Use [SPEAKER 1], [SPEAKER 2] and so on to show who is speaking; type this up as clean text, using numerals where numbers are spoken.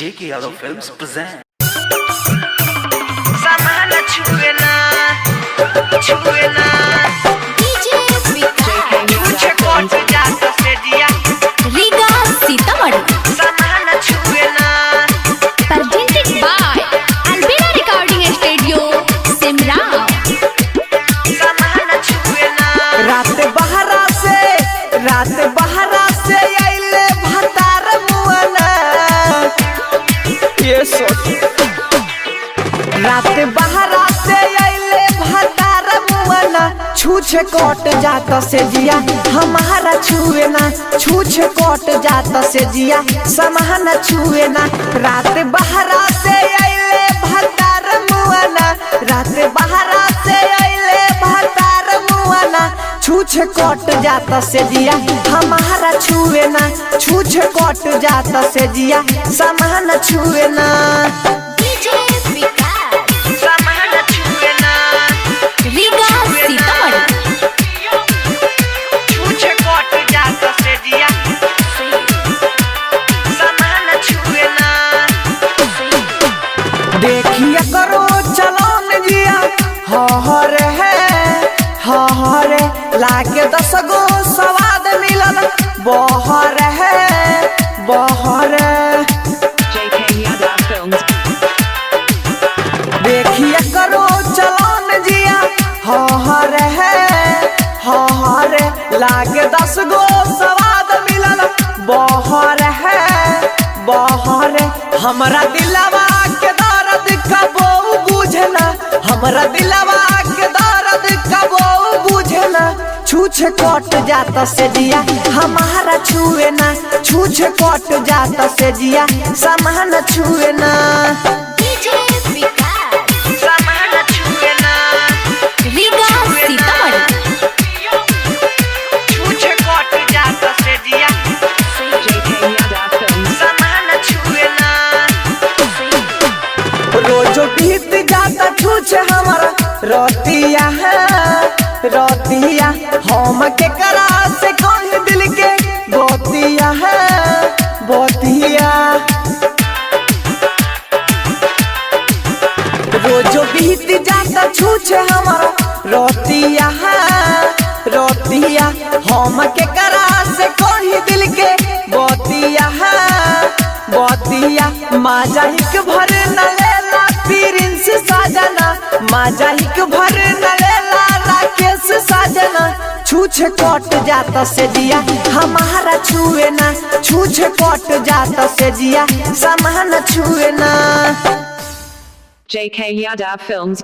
[SPEAKER 1] J.K. Yadav Films present.
[SPEAKER 2] सामान छुएना छुएना
[SPEAKER 3] DJ
[SPEAKER 2] छुछे कोट जाता से दिया
[SPEAKER 3] रीगा सीतामढ़ी
[SPEAKER 2] सामान छुएना
[SPEAKER 3] presented by Albina Recording Studio Simra
[SPEAKER 2] सामान छुएना
[SPEAKER 4] रात बहरा से आइले भतार मुआना ये सोच रात बहरा से आइले भतार मुआना छूछे कोट जाता से जिया हमारा छुए ना छूछे कोट जाता से जिया समान छुए ना रात बहरा से आइले भतार मुआना रात बहरा से आइले भतार मुआना छूछे कोट जाता से जिया हमारा छुए ना छूछे कोट जाता से जिया समान छुए ना
[SPEAKER 3] डीजे
[SPEAKER 2] सामान छुएना
[SPEAKER 3] रीगा सीतामढ़ी
[SPEAKER 2] छुछे कोट जाता से दिया सामान छुएना
[SPEAKER 4] देखिए करो चलो न जिया हरे लागे 10 गो स्वाद मिलल बहर है बहर देखिए करो चलो न जिया हरे लागे 10 गो स्वाद मिलल बहर है बहर हमरा दिलवा के दर्द कबो बुझना हमरा दिलवा के दर्द कबो बुझना छूछे कोट जाता से जिया हमारा छुए ना छूछे कोट जाता से जिया समान छुए ना
[SPEAKER 3] डीजे
[SPEAKER 2] सामान छुएना
[SPEAKER 3] रीगा सीतामढ़ी
[SPEAKER 2] छुछे कोट जाता से दिया सामान छुएना
[SPEAKER 4] रोजो बीत जाता छूछे हमारा रोतिया हम के करा से कौन दिल के बोतिया है बोतिया रोजो बीत जाता छूछे हमारा रोतिया हम के करा से कौन दिल के बोतिया है बोतिया माजा हिक भर न लेला प्रिंस साजना माजा हिक भर न लेला राकेश साजना छूछे कोट जाता से जिया हमारा छुए ना छूछे कोट जाता से जिया समान छुए ना
[SPEAKER 5] J.K. Yadav Films